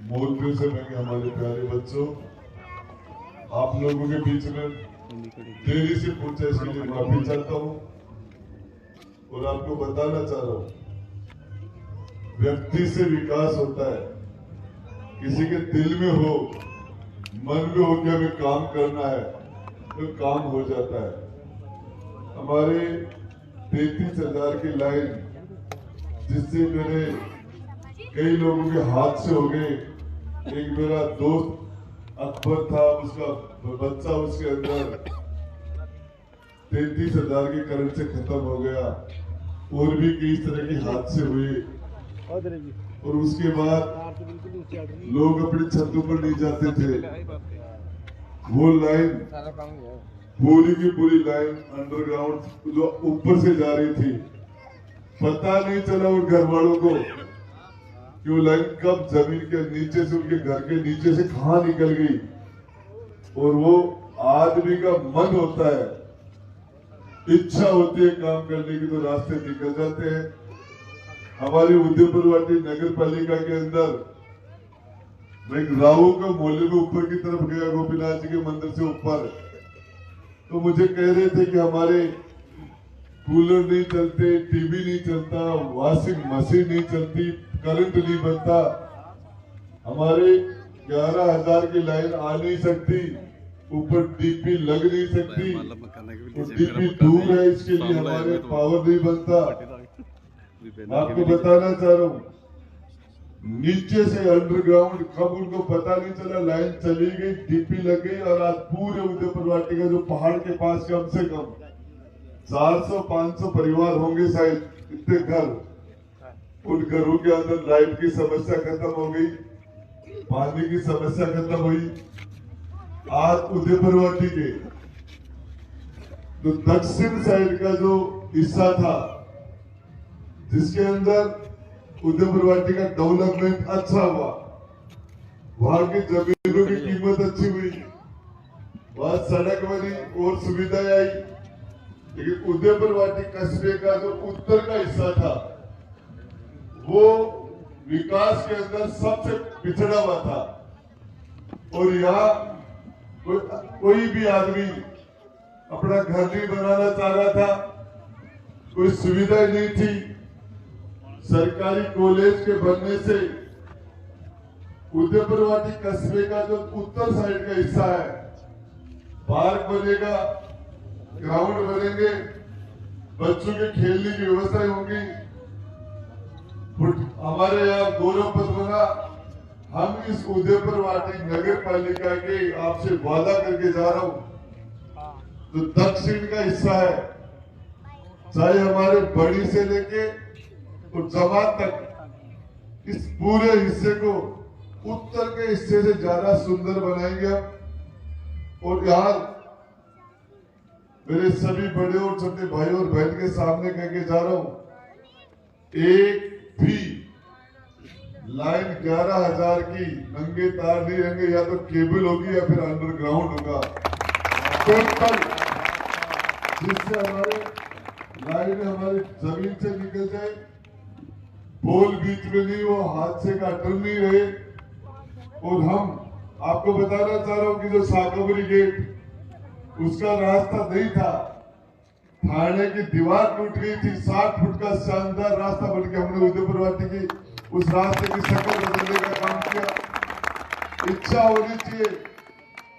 बोलते समय कि हमारे प्यारे बच्चों, आप लोगों के बीच में देरी से पूछा, इसके लिए माफी चाहता हूँ और आपको बताना चाह रहा हूँ, व्यक्ति से विकास होता है। किसी के दिल में हो, मन में हो कि हमें काम करना है तो काम हो जाता है। हमारे 33,000 की लाइन, जिससे मेरे कई लोगों के हाथ से हो गए। एक मेरा दोस्त अकबर था, उसका बच्चा उसके अंदर 33,000 के करंट से खत्म हो गया। और भी कई तरह के हादसे हुए और उसके बाद लोग अपनी छतों पर नहीं जाते थे। वो लाइन पूरी की पूरी लाइन अंडरग्राउंड जो ऊपर से जा रही थी, पता नहीं चला उन घर वालों को कि वो लाइन कब जमीन के नीचे से, उनके घर के नीचे से कहां निकल गई। और वो आदमी का मन होता है, इच्छा होती है काम करने की, तो रास्ते निकल जाते हैं। हमारी उदयपुरवाटी नगर पालिका के अंदर मैं राहु का मोहल्ले में ऊपर की तरफ गया, गोपीनाथ जी के मंदिर से ऊपर, तो मुझे कह रहे थे कि हमारे कूलर नहीं चलते, टीवी नहीं चलता, वॉशिंग मशीन नहीं चलती, करंट नहीं बनता, हमारे 11,000 की लाइन आ नहीं सकती, ऊपर डीपी लग नहीं सकती, तो डीपी दूर है, इसके लिए हमारे पावर नहीं बनता। मैं आपको बताना चाह रहा हूँ, नीचे से अंडरग्राउंड कब उनको पता नहीं चला, लाइन चली गई, डीपी लग गई। और आज पूरे उदयपुरवाटी का जो पहाड़ के पास कम से कम 400-500 परिवार होंगे शायद, इतने घर, उन घरों के अंदर लाइट की समस्या खत्म हो गई, पानी की समस्या खत्म हुई। आज उदयपुरवाटी के जो दक्षिण साइड का जो हिस्सा था, जिसके अंदर उदयपुरवाटी का डेवलपमेंट अच्छा हुआ, वहां की जमीनों की कीमत अच्छी हुई, वहां सड़क बनी और सुविधाएं आई। लेकिन उदयपुरवाटी कस्बे का जो उत्तर का हिस्सा था, वो विकास के अंदर सबसे पिछड़ा हुआ था। और यहाँ कोई भी आदमी अपना घर नहीं बनाना चाह रहा था, कोई सुविधा नहीं थी। सरकारी कॉलेज के बनने से उदयपुरवाटी कस्बे का जो उत्तर साइड का हिस्सा है, पार्क बनेगा, ग्राउंड बनेंगे, बच्चों के खेलने की व्यवस्थाएं होंगी। हमारे यहाँ गौरव पथ बना। हम इस उदयपुरवाटी नगर पालिका के आपसे वादा करके जा रहा हूं, जो दक्षिण का हिस्सा है, चाहे हमारे बड़ी से लेके और जमा तक, इस पूरे हिस्से को उत्तर के हिस्से से ज्यादा सुंदर बनाएंगे हम। और यार, मेरे सभी बड़े और छोटे भाई और बहन के सामने कह के जा रहा हूं, एक भी लाइन 11,000 की नंगे तार नहीं रहेंगे, या तो केबल होगी या फिर अंडरग्राउंड होगा टोटल, जिससे हमारे लाइन हमारी जमीन से निकल जाए, पोल बीच में नहीं हो, हादसे का डर नहीं रहे। और हम आपको बताना चाह रहा हूं कि जो साकबरी गेट, उसका रास्ता नहीं था, थाने की दीवार टूट गई थी, 60 फुट का शानदार रास्ता बन के हमने उदयपुरवाटी की उस रास्ते की शक्ल बदलने का काम किया। इच्छा होनी चाहिए।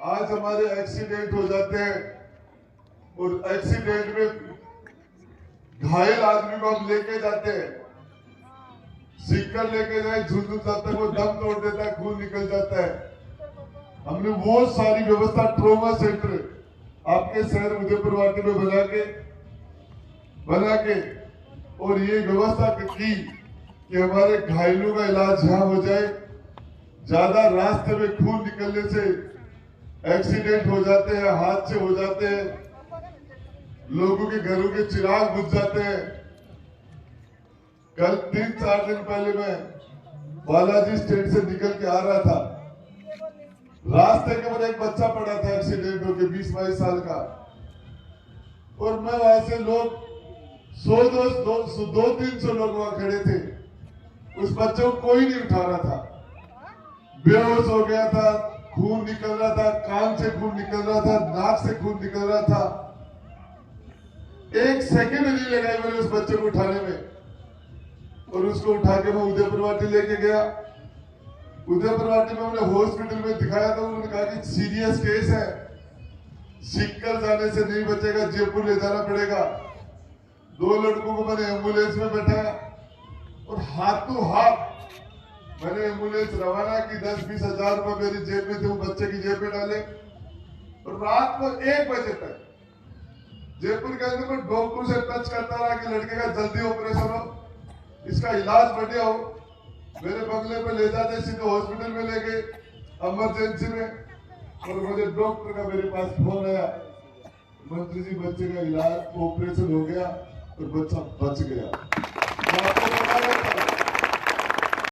आज हमारे एक्सीडेंट हो जाते हैं और एक्सीडेंट में घायल आदमी को हम लेके जाते हैं, सीकर लेके जाए, झुंझुन जाता है, वो दम तोड़ देता है, खून निकल जाता है। हमने वो सारी व्यवस्था ट्रोमा सेंटर आपके शहर उदयपुरवाटी में बना के और ये व्यवस्था की कि हमारे घायलों का इलाज यहाँ हो जाए। ज्यादा रास्ते में खून निकलने से एक्सीडेंट हो जाते हैं, हादसे हो जाते हैं, लोगों के घरों के चिराग बुझ जाते हैं। कल 3-4 दिन पहले मैं बालाजी स्टेट से निकल के आ रहा था, रास्ते के ऊपर एक बच्चा पड़ा था एक्सीडेंट होकर, 20-22 साल का, और मैं वहां से लोग 200-300 लोग वहां खड़े थे, उस बच्चे को कोई नहीं उठा रहा था। बेहोश हो गया था, खून निकल रहा था, कान से खून निकल रहा था, नाक से खून निकल रहा था। 1 सेकंड नहीं लगाई मैंने उस बच्चे को उठाने में और उसको उठा के मैं उदयपुर वाटी लेके गया। उदयपुर वाटी में मैंने हॉस्पिटल में दिखाया तो उन्होंने कहा कि सीरियस केस है, सिक्कर जाने से नहीं बचेगा, जयपुर ले जाना पड़ेगा। 2 लड़कों को मैंने एम्बुलेंस में बैठाया और हाथों हाथ मैंने एम्बुलेंस रवाना की। 10-20 हजार रुपए मेरी जेब में थे, वो बच्चे की जेब में डाले और रात को 1 बजे तक जयपुर के अंदर मैं डॉक्टर से टच करता रहा कि लड़के का जल्दी ऑपरेशन हो, इसका इलाज बढ़िया हो। मेरे बंगले पे ले जाते, सीधे हॉस्पिटल में ले गए इमरजेंसी में और मुझे डॉक्टर का मेरे पास फोन आया, मंत्री जी बच्चे का इलाज ऑपरेशन हो गया और बच्चा बच गया।